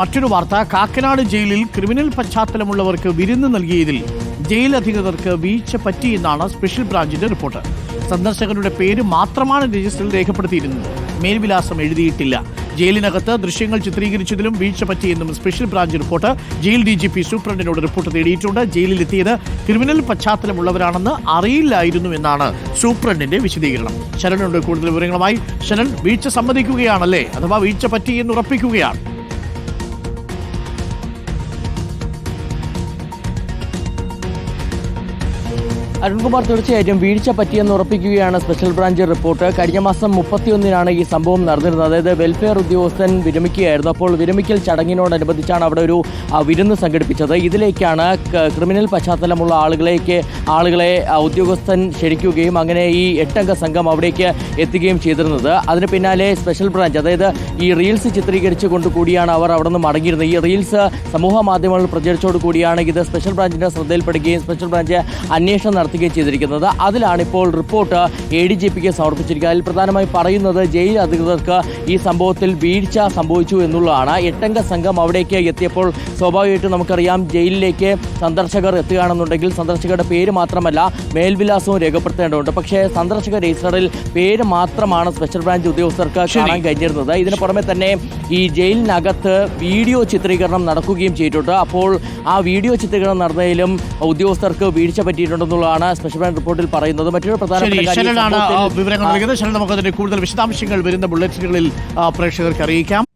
മറ്റൊരു വാർത്ത, കാക്കനാട് ജയിലിൽ ക്രിമിനൽ പശ്ചാത്തലമുള്ളവർക്ക് വിരുന്ന് നൽകിയതിൽ ജയിൽ അധികൃതർക്ക് വീഴ്ച പറ്റിയെന്നാണ് സ്പെഷ്യൽ ബ്രാഞ്ചിന്റെ റിപ്പോർട്ട്. സന്ദർശകരുടെ പേര് മാത്രമാണ് രജിസ്റ്ററിൽ രേഖപ്പെടുത്തിയിരുന്നത്, മേൽവിലാസം എഴുതിയിട്ടില്ല. ജയിലിനകത്ത് ദൃശ്യങ്ങൾ ചിത്രീകരിച്ചതിലും വീഴ്ച പറ്റിയെന്നും സ്പെഷ്യൽ ബ്രാഞ്ച് റിപ്പോർട്ട്. ജയിൽ DGP സൂപ്രണ്ടിനോട് റിപ്പോർട്ട് തേടിയിട്ടുണ്ട്. ജയിലിലെത്തിയത് ക്രിമിനൽ പശ്ചാത്തലമുള്ളവരാണെന്ന് അറിയില്ലായിരുന്നു എന്നാണ് സൂപ്രണ്ടിന്റെ വിശദീകരണം. ശരണിന്റെ കൂടുതൽ വിവരങ്ങളുമായി. ശരൺ, വീഴ്ച സമ്മതിക്കുകയാണല്ലേ, അഥവാ വീഴ്ച പറ്റിയെന്ന് ഉറപ്പിക്കുകയാണ്? അരുൺകുമാർ, തീർച്ചയായിട്ടും വീഴ്ച പറ്റിയെന്ന് ഉറപ്പിക്കുകയാണ് സ്പെഷ്യൽ ബ്രാഞ്ച് റിപ്പോർട്ട്. കഴിഞ്ഞ മാസം 31-നാണ് ഈ സംഭവം നടന്നിരുന്നത്. അതായത് വെൽഫെയർ ഉദ്യോഗസ്ഥൻ വിരമിക്കുകയായിരുന്നു. അപ്പോൾ വിരമിക്കൽ ചടങ്ങിനോടനുബന്ധിച്ചാണ് അവിടെ ഒരു വിരുന്ന് സംഘടിപ്പിച്ചത്. ഇതിലേക്കാണ് ക്രിമിനൽ പശ്ചാത്തലമുള്ള ആളുകളെ ഉദ്യോഗസ്ഥൻ ക്ഷണിക്കുകയും അങ്ങനെ ഈ 8-അംഗ സംഘം അവിടേക്ക് എത്തുകയും ചെയ്തിരുന്നത്. അതിന് പിന്നാലെ സ്പെഷ്യൽ ബ്രാഞ്ച്, അതായത് ഈ റീൽസ് ചിത്രീകരിച്ചുകൊണ്ട് കൂടിയാണ് അവർ അവിടെ നിന്ന് മടങ്ങിയിരുന്നത്. ഈ റീൽസ് സമൂഹ മാധ്യമങ്ങളിൽ പ്രചരിച്ചോട് കൂടിയാണ് ഇത് സ്പെഷ്യൽ ബ്രാഞ്ചിന്റെ ശ്രദ്ധയിൽപ്പെടുകയും സ്പെഷ്യൽ ബ്രാഞ്ച് അന്വേഷണം നടത്തുകയും ചെയ്തിരിക്കുന്നത്. അതിലാണ് ഇപ്പോൾ റിപ്പോർട്ട് ADGPക്ക് സമർപ്പിച്ചിരിക്കുന്നത്. അതിൽ പ്രധാനമായി പറയുന്നത് ജയിൽ അധികൃതർക്ക് ഈ സംഭവത്തിൽ വീഴ്ച സംഭവിച്ചു എന്നുള്ളതാണ്. 8-അംഗ സംഘം അവിടേക്ക് എത്തിയപ്പോൾ സ്വാഭാവികമായിട്ടും നമുക്കറിയാം, ജയിലിലേക്ക് സന്ദർശകർ എത്തുകയാണെന്നുണ്ടെങ്കിൽ സന്ദർശകരുടെ പേര് മാത്രമല്ല മേൽവിലാസവും രേഖപ്പെടുത്തേണ്ടതുണ്ട്. പക്ഷേ സന്ദർശക രജിസ്റ്ററിൽ പേര് മാത്രമാണ് സ്പെഷ്യൽ ബ്രാഞ്ച് ഉദ്യോഗസ്ഥർക്ക് കാണാൻ കഴിഞ്ഞിരുന്നത്. ഇതിന് പുറമെ തന്നെ ഈ ജയിലിനകത്ത് വീഡിയോ ചിത്രീകരണം നടക്കുകയും ചെയ്തിട്ടുണ്ട്. അപ്പോൾ ആ വീഡിയോ ചിത്രീകരണം നടന്നതിലും ഉദ്യോഗസ്ഥർക്ക് വീഴ്ച പറ്റിയിട്ടുണ്ടെന്നുള്ളതാണ് സ്പെഷ്യൽ ബ്രാഞ്ച് റിപ്പോർട്ടിൽ പറയുന്നത്. മറ്റൊരു പ്രധാനപ്പെട്ട വിവരങ്ങൾ നൽകിയത്. നമുക്ക് അതിന്റെ കൂടുതൽ വിശദാംശങ്ങൾ വരുന്ന ബുള്ളറ്റിനുകളിൽ പ്രേക്ഷകർക്ക് അറിയിക്കാം.